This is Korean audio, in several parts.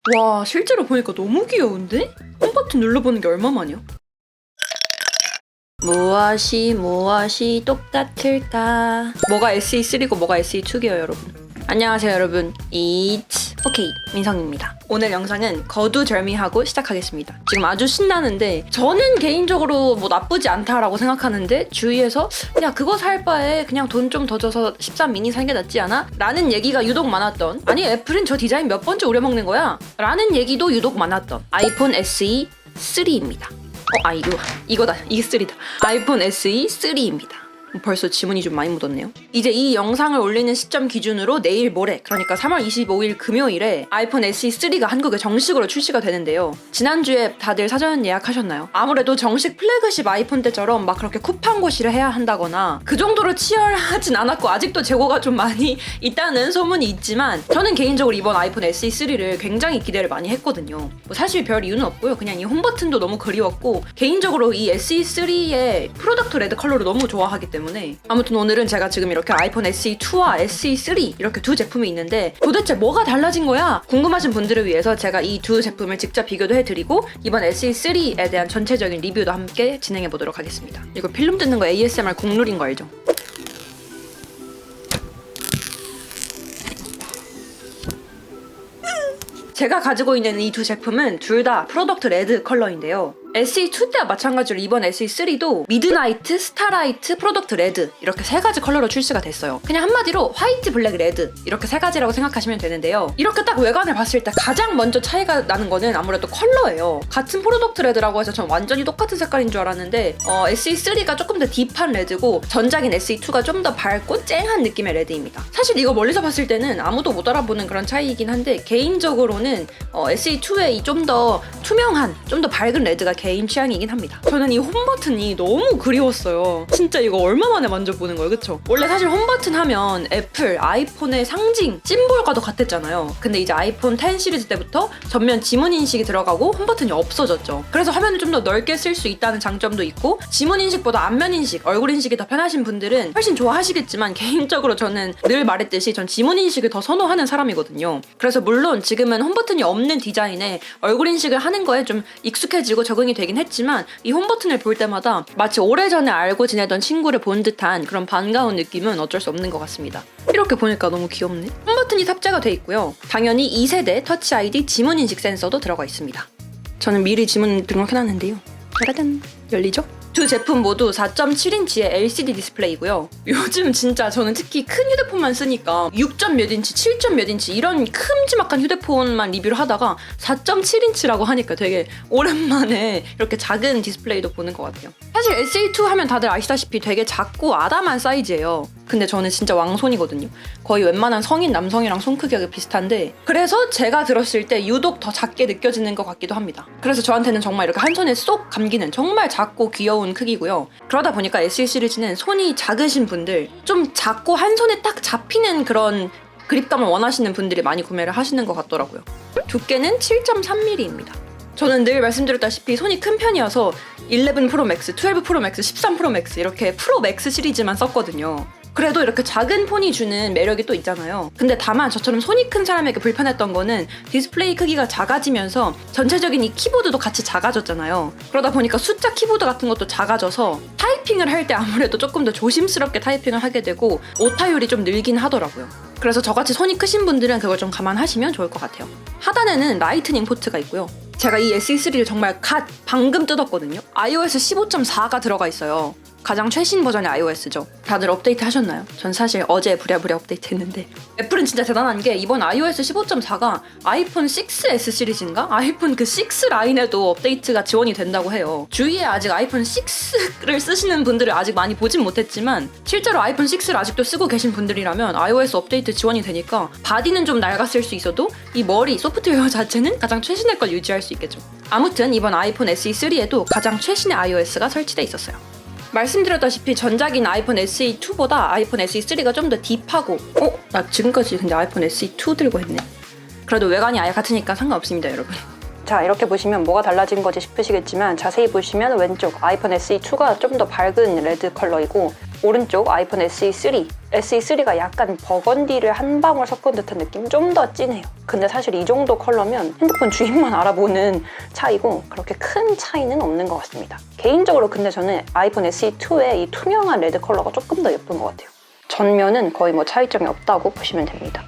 와, 실제로 보니까 너무 귀여운데? 홈버튼 눌러보는 게 얼마만이야? 무엇이 똑같을까? 뭐가 SE3고 뭐가 SE2게요, 여러분? 안녕하세요, 여러분. It's OK, 민성입니다. 오늘 영상은 거두절미하고 시작하겠습니다. 지금 아주 신나는데 저는 개인적으로 뭐 나쁘지 않다라고 생각하는데 주위에서 야, 그거 살 바에 그냥 돈 좀 더 줘서 13 미니 사는 게 낫지 않아? 라는 얘기가 유독 많았던, 아니 애플은 저 디자인 몇 번째 우려먹는 거야? 라는 얘기도 유독 많았던 아이폰 SE 3입니다. 이거다. 이게 3다. 아이폰 SE 3입니다. 벌써 지문이 좀 많이 묻었네요. 이제 이 영상을 올리는 시점 기준으로 내일 모레, 그러니까 3월 25일 금요일에 아이폰 SE3가 한국에 정식으로 출시가 되는데요. 지난주에 다들 사전 예약하셨나요? 아무래도 정식 플래그십 아이폰 때처럼 막 그렇게 쿠팡고시를 해야 한다거나 그 정도로 치열하진 않았고 아직도 재고가 좀 많이 있다는 소문이 있지만 저는 개인적으로 이번 아이폰 SE3를 굉장히 기대를 많이 했거든요. 뭐 사실 별 이유는 없고요. 그냥 이 홈버튼도 너무 그리웠고 개인적으로 이 SE3의 프로덕트 레드 컬러를 너무 좋아하기 때문에 아무튼 오늘은 제가 지금 이렇게 아이폰 SE2와 SE3 이렇게 두 제품이 있는데 도대체 뭐가 달라진 거야? 궁금하신 분들을 위해서 제가 이 두 제품을 직접 비교도 해드리고 이번 SE3에 대한 전체적인 리뷰도 함께 진행해보도록 하겠습니다. 이거 필름 뜯는 거 ASMR 국룰인 거 알죠? 제가 가지고 있는 이 두 제품은 둘 다 프로덕트 레드 컬러인데요. SE2 때와 마찬가지로 이번 SE3도 미드나이트, 스타라이트, 프로덕트 레드 이렇게 세 가지 컬러로 출시가 됐어요. 그냥 한마디로 화이트, 블랙, 레드 이렇게 세 가지라고 생각하시면 되는데요. 이렇게 딱 외관을 봤을 때 가장 먼저 차이가 나는 거는 아무래도 컬러예요. 같은 프로덕트 레드라고 해서 전 완전히 똑같은 색깔인 줄 알았는데 SE3가 조금 더 딥한 레드고 전작인 SE2가 좀 더 밝고 쨍한 느낌의 레드입니다. 사실 이거 멀리서 봤을 때는 아무도 못 알아보는 그런 차이이긴 한데 개인적으로는 SE2의 이 좀 더 투명한, 좀 더 밝은 레드가 개인 취향이긴 합니다. 저는 이 홈버튼이 너무 그리웠어요. 진짜 이거 얼마 만에 만져보는 거예요, 그쵸? 원래 사실 홈버튼 하면 애플, 아이폰의 상징, 심볼과도 같았잖아요. 근데 이제 아이폰 10 시리즈 때부터 전면 지문 인식이 들어가고 홈버튼이 없어졌죠. 그래서 화면을 좀 더 넓게 쓸 수 있다는 장점도 있고 지문 인식보다 안면 인식, 얼굴 인식이 더 편하신 분들은 훨씬 좋아하시겠지만 개인적으로 저는 늘 말했듯이 전 지문 인식을 더 선호하는 사람이거든요. 그래서 물론 지금은 홈버튼이 없는 디자인에 얼굴 인식을 하는 거에 좀 익숙해지고 적응이 되긴 했지만 이 홈버튼을 볼 때마다 마치 오래전에 알고 지내던 친구를 본 듯한 그런 반가운 느낌은 어쩔 수 없는 것 같습니다. 이렇게 보니까 너무 귀엽네. 홈버튼이 탑재가 돼 있고요. 당연히 2세대 터치 아이디 지문 인식 센서도 들어가 있습니다. 저는 미리 지문 등록해놨는데요. 짜라잔! 열리죠? 두 제품 모두 4.7인치의 LCD 디스플레이고요. 요즘 진짜 저는 특히 큰 휴대폰만 쓰니까 6점 몇 인치, 7점 몇 인치 이런 큼지막한 휴대폰만 리뷰를 하다가 4.7인치라고 하니까 되게 오랜만에 이렇게 작은 디스플레이도 보는 것 같아요. 사실 SE2 하면 다들 아시다시피 되게 작고 아담한 사이즈예요. 근데 저는 진짜 왕손이거든요. 거의 웬만한 성인 남성이랑 손 크기가 비슷한데 그래서 제가 들었을 때 유독 더 작게 느껴지는 것 같기도 합니다. 그래서 저한테는 정말 이렇게 한 손에 쏙 감기는 정말 작고 귀여운 크기고요. 그러다 보니까 SE 시리즈는 손이 작으신 분들, 좀 작고 한 손에 딱 잡히는 그런 그립감을 원하시는 분들이 많이 구매를 하시는 것 같더라고요. 두께는 7.3mm입니다. 저는 늘 말씀드렸다시피 손이 큰 편이어서 11 프로 맥스, 12 프로 맥스, 13 프로 맥스 이렇게 프로 맥스 시리즈만 썼거든요. 그래도 이렇게 작은 폰이 주는 매력이 또 있잖아요. 근데 다만 저처럼 손이 큰 사람에게 불편했던 거는 디스플레이 크기가 작아지면서 전체적인 이 키보드도 같이 작아졌잖아요. 그러다 보니까 숫자 키보드 같은 것도 작아져서 타이핑을 할 때 아무래도 조금 더 조심스럽게 타이핑을 하게 되고 오타율이 좀 늘긴 하더라고요. 그래서 저같이 손이 크신 분들은 그걸 좀 감안하시면 좋을 것 같아요. 하단에는 라이트닝 포트가 있고요. 제가 이 SE3를 정말 방금 뜯었거든요. iOS 15.4가 들어가 있어요. 가장 최신 버전의 iOS죠. 다들 업데이트 하셨나요? 전 사실 어제 부랴부랴 업데이트 했는데 애플은 진짜 대단한 게 이번 iOS 15.4가 아이폰 6S 시리즈인가? 아이폰 그 6 라인에도 업데이트가 지원이 된다고 해요. 주위에 아직 아이폰 6를 쓰시는 분들을 아직 많이 보진 못했지만 실제로 아이폰 6를 아직도 쓰고 계신 분들이라면 iOS 업데이트 지원이 되니까 바디는 좀 낡았을 수 있어도 이 머리, 소프트웨어 자체는 가장 최신의 걸 유지할 수 있겠죠. 아무튼 이번 아이폰 SE3에도 가장 최신의 iOS가 설치돼 있었어요. 말씀드렸다시피 전작인 아이폰 SE2보다 아이폰 SE3가 좀 더 딥하고 나 지금까지 근데 아이폰 SE2 들고 했네. 그래도 외관이 아예 같으니까 상관없습니다, 여러분. 자, 이렇게 보시면 뭐가 달라진 거지 싶으시겠지만 자세히 보시면 왼쪽 아이폰 SE2가 좀 더 밝은 레드 컬러이고 오른쪽 아이폰 SE3 SE3가 약간 버건디를 한 방울 섞은 듯한 느낌? 좀 더 진해요. 근데 사실 이 정도 컬러면 핸드폰 주인만 알아보는 차이고 그렇게 큰 차이는 없는 것 같습니다. 개인적으로 근데 저는 아이폰 SE2의 이 투명한 레드 컬러가 조금 더 예쁜 것 같아요. 전면은 거의 뭐 차이점이 없다고 보시면 됩니다.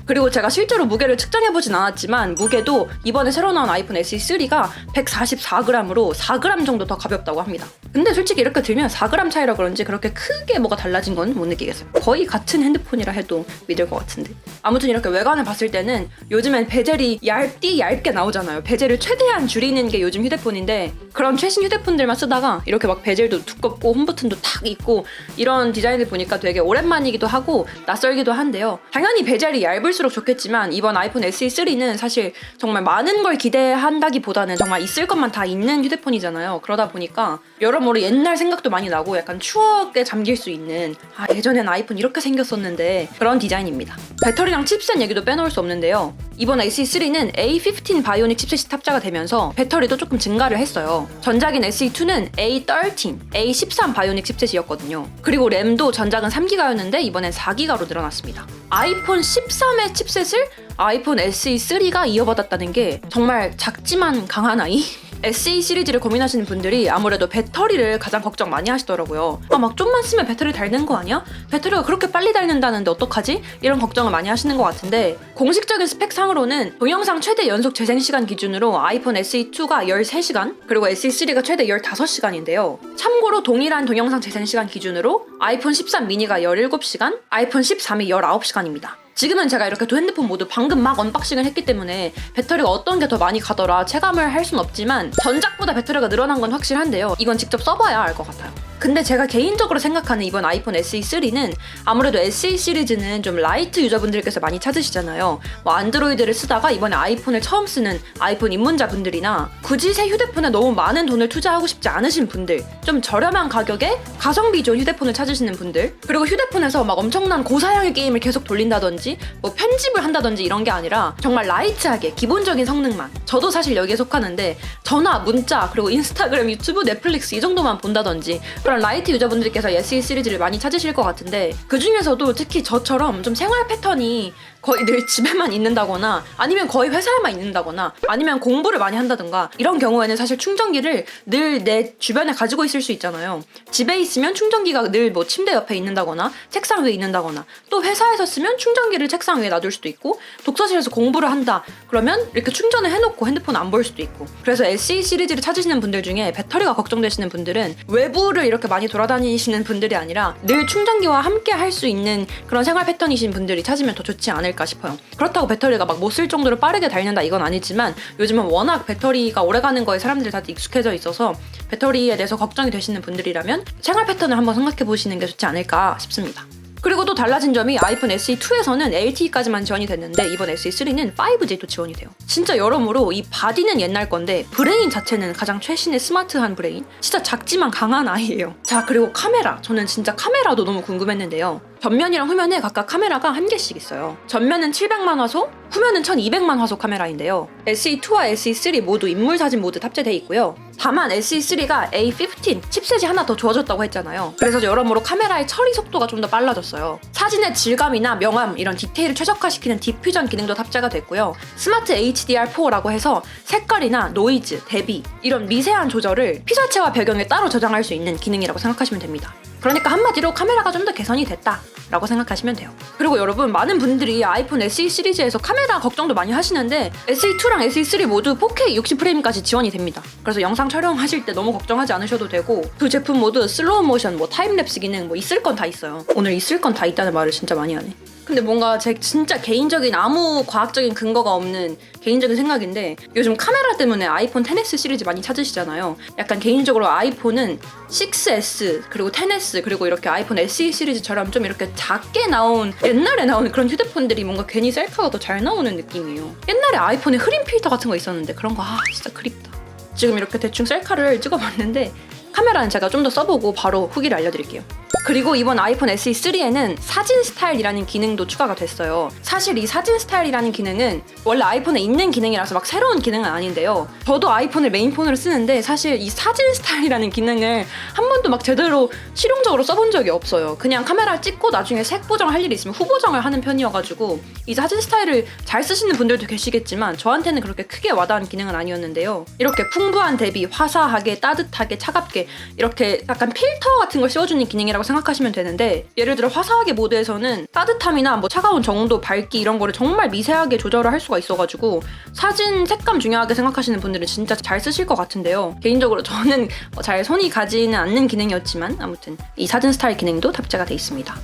그리고 제가 실제로 무게를 측정해보진 않았지만 무게도 이번에 새로 나온 아이폰 SE3가 144g으로 4g 정도 더 가볍다고 합니다. 근데 솔직히 이렇게 들면 4g 차이라 그런지 그렇게 크게 뭐가 달라진 건 못 느끼겠어요. 거의 같은 핸드폰이라 해도 믿을 것 같은데. 아무튼 이렇게 외관을 봤을 때는 요즘엔 베젤이 얇게 나오잖아요. 베젤을 최대한 줄이는 게 요즘 휴대폰인데 그런 최신 휴대폰들만 쓰다가 이렇게 막 베젤도 두껍고 홈 버튼도 탁 있고 이런 디자인을 보니까 되게 오랜만이기도 하고 낯설기도 한데요. 당연히 베젤이 얇을수록 좋겠지만 이번 아이폰 SE3는 사실 정말 많은 걸 기대한다기보다는 정말 있을 것만 다 있는 휴대폰이잖아요. 그러다 보니까 여러모로 옛날 생각도 많이 나고 약간 추억에 잠길 수 있는 예전엔 아이폰 이렇게 생겼었는데 그런 디자인입니다. 배터리랑 칩셋 얘기도 빼놓을 수 없는데요. 이번 SE3는 A15 바이오닉 칩셋이 탑재가 되면서 배터리도 조금 증가를 했어요. 전작인 SE2는 A13, A13 바이오닉 칩셋이었거든요. 그리고 램도 전작은 3GB였는데 이번엔 4GB로 늘어났습니다. 아이폰 13의 칩셋을 아이폰 SE3가 이어받았다는 게 정말 작지만 강한 아이? SE 시리즈를 고민하시는 분들이 아무래도 배터리를 가장 걱정 많이 하시더라고요. 막 좀만 쓰면 배터리 닳는 거 아니야? 배터리가 그렇게 빨리 닳는다는데 어떡하지? 이런 걱정을 많이 하시는 것 같은데 공식적인 스펙상으로는 동영상 최대 연속 재생시간 기준으로 아이폰 SE2가 13시간 그리고 SE3가 최대 15시간인데요. 참고로 동일한 동영상 재생시간 기준으로 아이폰 13 미니가 17시간, 아이폰 13이 19시간입니다. 지금은 제가 이렇게 두 핸드폰 모두 방금 막 언박싱을 했기 때문에 배터리가 어떤 게 더 많이 가더라 체감을 할 순 없지만 전작보다 배터리가 늘어난 건 확실한데요. 이건 직접 써봐야 알 것 같아요. 근데 제가 개인적으로 생각하는 이번 아이폰 SE3는 아무래도 SE 시리즈는 좀 라이트 유저분들께서 많이 찾으시잖아요. 뭐 안드로이드를 쓰다가 이번에 아이폰을 처음 쓰는 아이폰 입문자분들이나 굳이 새 휴대폰에 너무 많은 돈을 투자하고 싶지 않으신 분들, 좀 저렴한 가격에 가성비 좋은 휴대폰을 찾으시는 분들, 그리고 휴대폰에서 막 엄청난 고사양의 게임을 계속 돌린다든지 뭐 편집을 한다든지 이런 게 아니라 정말 라이트하게 기본적인 성능만. 저도 사실 여기에 속하는데 전화, 문자, 그리고 인스타그램, 유튜브, 넷플릭스 이 정도만 본다든지 그런 라이트 유저분들께서 SE 시리즈를 많이 찾으실 것 같은데 그 중에서도 특히 저처럼 좀 생활 패턴이 거의 늘 집에만 있는다거나 아니면 거의 회사에만 있는다거나 아니면 공부를 많이 한다든가 이런 경우에는 사실 충전기를 늘 내 주변에 가지고 있을 수 있잖아요. 집에 있으면 충전기가 늘 뭐 침대 옆에 있는다거나 책상 위에 있는다거나 또 회사에서 쓰면 충전기를 책상 위에 놔둘 수도 있고 독서실에서 공부를 한다 그러면 이렇게 충전을 해놓고 핸드폰 안 볼 수도 있고 그래서 SE 시리즈를 찾으시는 분들 중에 배터리가 걱정되시는 분들은 외부를 이렇게 많이 돌아다니시는 분들이 아니라 늘 충전기와 함께 할 수 있는 그런 생활 패턴이신 분들이 찾으면 더 좋지 않을까 싶어요. 그렇다고 배터리가 막 못 쓸 정도로 빠르게 닳는다 이건 아니지만 요즘은 워낙 배터리가 오래가는 거에 사람들이 다 익숙해져 있어서 배터리에 대해서 걱정이 되시는 분들이라면 생활 패턴을 한번 생각해 보시는 게 좋지 않을까 싶습니다. 그리고 또 달라진 점이 아이폰 SE2에서는 LTE까지만 지원이 됐는데 이번 SE3는 5G도 지원이 돼요. 진짜 여러모로 이 바디는 옛날 건데 브레인 자체는 가장 최신의 스마트한 브레인? 진짜 작지만 강한 아이예요. 자, 그리고 카메라. 저는 진짜 카메라도 너무 궁금했는데요. 전면이랑 후면에 각각 카메라가 한 개씩 있어요. 전면은 700만 화소, 후면은 1200만 화소 카메라인데요. SE2와 SE3 모두 인물 사진 모드 탑재돼 있고요. 다만 SE3가 A15 칩셋이 하나 더 좋아졌다고 했잖아요. 그래서 여러모로 카메라의 처리 속도가 좀 더 빨라졌어요. 사진의 질감이나 명암 이런 디테일을 최적화시키는 디퓨전 기능도 탑재가 됐고요. 스마트 HDR4라고 해서 색깔이나 노이즈, 대비 이런 미세한 조절을 피사체와 배경에 따로 저장할 수 있는 기능이라고 생각하시면 됩니다. 그러니까 한마디로 카메라가 좀 더 개선이 됐다 라고 생각하시면 돼요. 그리고 여러분 많은 분들이 아이폰 SE 시리즈에서 카메라 걱정도 많이 하시는데 SE2랑 SE3 모두 4K 60프레임까지 지원이 됩니다. 그래서 영상 촬영하실 때 너무 걱정하지 않으셔도 되고 두 제품 모두 슬로우 모션, 뭐 타임랩스 기능 뭐 있을 건 다 있어요. 오늘 있을 건 다 있다는 말을 진짜 많이 하네. 근데 뭔가 제 진짜 개인적인 아무 과학적인 근거가 없는 개인적인 생각인데 요즘 카메라 때문에 아이폰 XS 시리즈 많이 찾으시잖아요. 약간 개인적으로 아이폰은 6S 그리고 XS 그리고 이렇게 아이폰 SE 시리즈처럼 좀 이렇게 작게 나온 옛날에 나오는 그런 휴대폰들이 뭔가 괜히 셀카가 더 잘 나오는 느낌이에요. 옛날에 아이폰에 흐림 필터 같은 거 있었는데 그런 거 진짜 그립다. 지금 이렇게 대충 셀카를 찍어봤는데 카메라는 제가 좀 더 써보고 바로 후기를 알려드릴게요. 그리고 이번 아이폰 SE3에는 사진 스타일이라는 기능도 추가가 됐어요. 사실 이 사진 스타일이라는 기능은 원래 아이폰에 있는 기능이라서 막 새로운 기능은 아닌데요. 저도 아이폰을 메인폰으로 쓰는데 사실 이 사진 스타일이라는 기능을 한 번도 막 제대로 실용적으로 써본 적이 없어요. 그냥 카메라 찍고 나중에 색 보정할 일이 있으면 후보정을 하는 편이어가지고 이 사진 스타일을 잘 쓰시는 분들도 계시겠지만 저한테는 그렇게 크게 와닿은 기능은 아니었는데요. 이렇게 풍부한 대비, 화사하게, 따뜻하게, 차갑게 이렇게 약간 필터 같은 걸 씌워주는 기능이라고 생각하시면 되는데, 예를 들어 화사하게 모드에서는 따뜻함이나 뭐 차가운 정도, 밝기 이런 거를 정말 미세하게 조절을 할 수가 있어가지고 사진 색감 중요하게 생각하시는 분들은 진짜 잘 쓰실 것 같은데요. 개인적으로 저는 잘 손이 가지는 않는 기능이었지만 아무튼 이 사진 스타일 기능도 탑재가 돼 있습니다.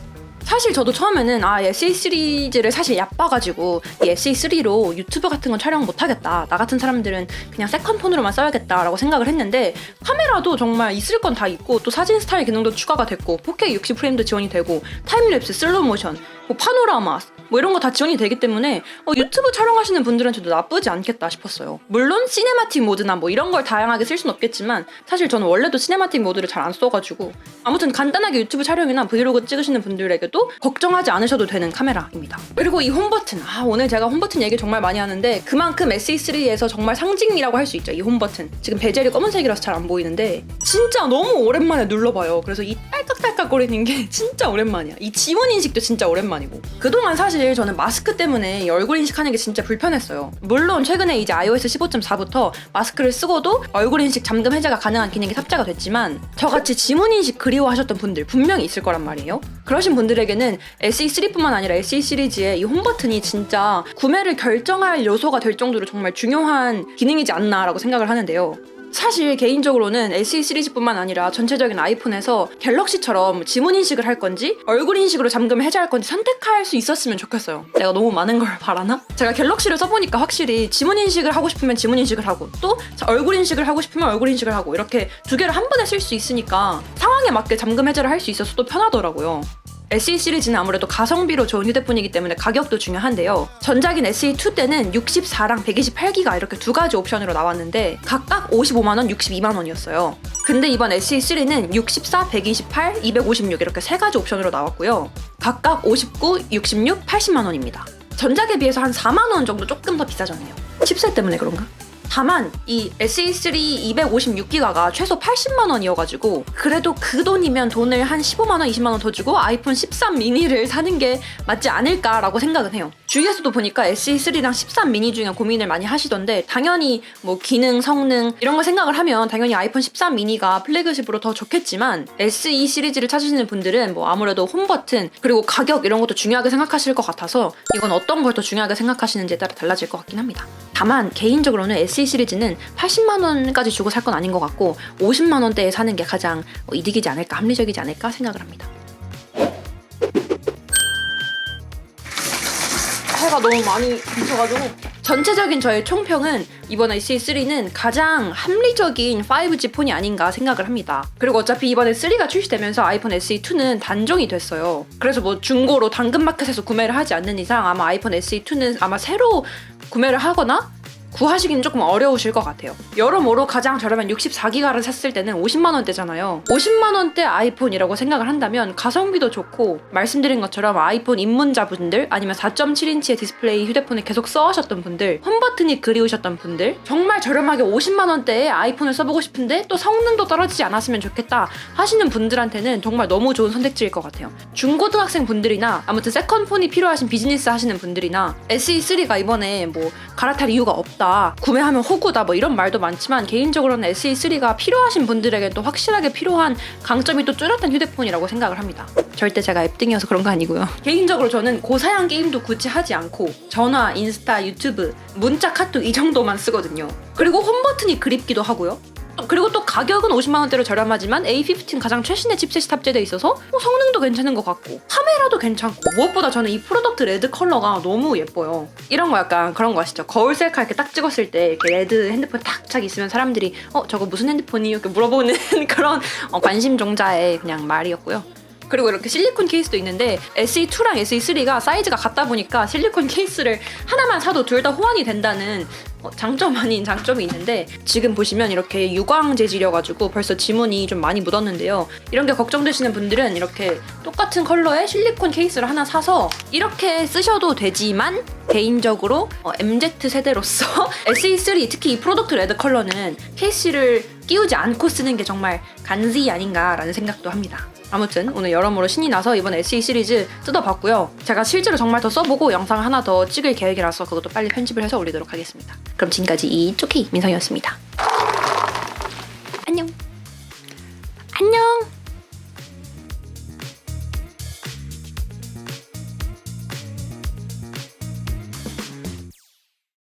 사실 저도 처음에는 SE 시리즈를 사실 얕봐가지고 이 SE3로 유튜브 같은 건 촬영 못하겠다, 나 같은 사람들은 그냥 세컨폰으로만 써야겠다라고 생각을 했는데, 카메라도 정말 있을 건 다 있고 또 사진 스타일 기능도 추가가 됐고 4K 60프레임도 지원이 되고 타임랩스, 슬로우 모션, 뭐 파노라마 뭐 이런 거 다 지원이 되기 때문에 유튜브 촬영하시는 분들한테도 나쁘지 않겠다 싶었어요. 물론 시네마틱 모드나 뭐 이런 걸 다양하게 쓸 순 없겠지만 사실 저는 원래도 시네마틱 모드를 잘 안 써가지고 아무튼 간단하게 유튜브 촬영이나 브이로그 찍으시는 분들에게도 걱정하지 않으셔도 되는 카메라입니다. 그리고 이 홈버튼, 오늘 제가 홈버튼 얘기 정말 많이 하는데 그만큼 SE3에서 정말 상징이라고 할 수 있죠. 이 홈버튼 지금 베젤이 검은색이라서 잘 안 보이는데 진짜 너무 오랜만에 눌러봐요. 그래서 이 딸깍딸깍거리는 게 진짜 오랜만이야. 이 지문 인식도 진짜 오랜만이고, 그동안 사실 저는 마스크 때문에 이 얼굴 인식하는 게 진짜 불편했어요. 물론 최근에 이제 iOS 15.4부터 마스크를 쓰고도 얼굴 인식 잠금 해제가 가능한 기능이 탑재가 됐지만 저같이 지문 인식 그리워하셨던 분들 분명히 있을 거란 말이에요. 그러신 분들에게는 SE3뿐만 아니라 SE 시리즈의 이 홈버튼이 진짜 구매를 결정할 요소가 될 정도로 정말 중요한 기능이지 않나라고 생각을 하는데요. 사실 개인적으로는 SE 시리즈뿐만 아니라 전체적인 아이폰에서 갤럭시처럼 지문 인식을 할 건지 얼굴 인식으로 잠금을 해제할 건지 선택할 수 있었으면 좋겠어요. 내가 너무 많은 걸 바라나? 제가 갤럭시를 써보니까 확실히 지문 인식을 하고 싶으면 지문 인식을 하고 또 얼굴 인식을 하고 싶으면 얼굴 인식을 하고 이렇게 두 개를 한 번에 쓸 수 있으니까 상황에 맞게 잠금 해제를 할 수 있어서 또 편하더라고요. SE 시리즈는 아무래도 가성비로 좋은 휴대폰이기 때문에 가격도 중요한데요. 전작인 SE2 때는 64랑 128기가 이렇게 두 가지 옵션으로 나왔는데 각각 55만원, 62만원이었어요. 근데 이번 SE3는 64, 128, 256 이렇게 세 가지 옵션으로 나왔고요. 각각 59, 66, 80만원입니다. 전작에 비해서 한 4만원 정도 조금 더 비싸졌네요. 칩셋 때문에 그런가? 다만 이 SE3 256기가가 최소 80만원이어가지고 그래도 그 돈이면 돈을 한 15만원, 20만원 더 주고 아이폰 13 미니를 사는 게 맞지 않을까라고 생각은 해요. 주위에서도 보니까 SE3랑 13 미니 중에 고민을 많이 하시던데 당연히 뭐 기능, 성능 이런 거 생각을 하면 당연히 아이폰 13 미니가 플래그십으로 더 좋겠지만 SE 시리즈를 찾으시는 분들은 뭐 아무래도 홈버튼 그리고 가격 이런 것도 중요하게 생각하실 것 같아서 이건 어떤 걸 더 중요하게 생각하시는지에 따라 달라질 것 같긴 합니다. 다만 개인적으로는 SE 시리즈는 80만원까지 주고 살 건 아닌 것 같고 50만원대에 사는 게 가장 이득이지 않을까, 합리적이지 않을까 생각을 합니다. 해가 너무 많이 비쳐가지고 전체적인 저의 총평은 이번 SE3는 가장 합리적인 5G 폰이 아닌가 생각을 합니다. 그리고 어차피 이번에 3가 출시되면서 아이폰 SE2는 단종이 됐어요. 그래서 뭐 중고로 당근마켓에서 구매를 하지 않는 이상 아마 아이폰 SE2는 아마 새로 구매를 하거나 구하시기는 조금 어려우실 것 같아요. 여러모로 가장 저렴한 64기가를 샀을 때는 50만원대잖아요. 50만원대 아이폰이라고 생각을 한다면 가성비도 좋고 말씀드린 것처럼 아이폰 입문자분들 아니면 4.7인치의 디스플레이 휴대폰을 계속 써하셨던 분들, 홈버튼이 그리우셨던 분들, 정말 저렴하게 50만원대에 아이폰을 써보고 싶은데 또 성능도 떨어지지 않았으면 좋겠다 하시는 분들한테는 정말 너무 좋은 선택지일 것 같아요. 중고등학생 분들이나 아무튼 세컨폰이 필요하신 비즈니스 하시는 분들이나 SE3가 이번에 뭐 갈아탈 이유가 없다, 구매하면 호구다 뭐 이런 말도 많지만 개인적으로는 SE3가 필요하신 분들에게 또 확실하게 필요한 강점이 또 뚜렷한 휴대폰이라고 생각을 합니다. 절대 제가 앱등이어서 그런 거 아니고요. 개인적으로 저는 고사양 게임도 굳이 하지 않고 전화, 인스타, 유튜브, 문자, 카톡 이 정도만 쓰거든요. 그리고 홈버튼이 그립기도 하고요. 그리고 또 가격은 50만원대로 저렴하지만 A15 가장 최신의 칩셋이 탑재되어 있어서 성능도 괜찮은 것 같고 카메라도 괜찮고 무엇보다 저는 이 프로덕트 레드 컬러가 너무 예뻐요. 이런 거 약간 그런 거 아시죠? 거울 셀카 이렇게 딱 찍었을 때 이렇게 레드 핸드폰 탁착 있으면 사람들이 저거 무슨 핸드폰이? 이렇게 물어보는 그런 관심 종자의 그냥 말이었고요. 그리고 이렇게 실리콘 케이스도 있는데 SE2랑 SE3가 사이즈가 같다 보니까 실리콘 케이스를 하나만 사도 둘 다 호환이 된다는 장점 아닌 장점이 있는데, 지금 보시면 이렇게 유광 재질이어가지고 벌써 지문이 좀 많이 묻었는데요. 이런 게 걱정되시는 분들은 이렇게 똑같은 컬러의 실리콘 케이스를 하나 사서 이렇게 쓰셔도 되지만, 개인적으로 MZ 세대로서 SE3 특히 이 프로덕트 레드 컬러는 케이스를 끼우지 않고 쓰는 게 정말 간지 아닌가라는 생각도 합니다. 아무튼 오늘 여러모로 신이 나서 이번 SE 시리즈 뜯어봤고요. 제가 실제로 정말 더 써보고 영상 하나 더 찍을 계획이라서 그것도 빨리 편집을 해서 올리도록 하겠습니다. 그럼 지금까지 이 쪼키 민성이었습니다.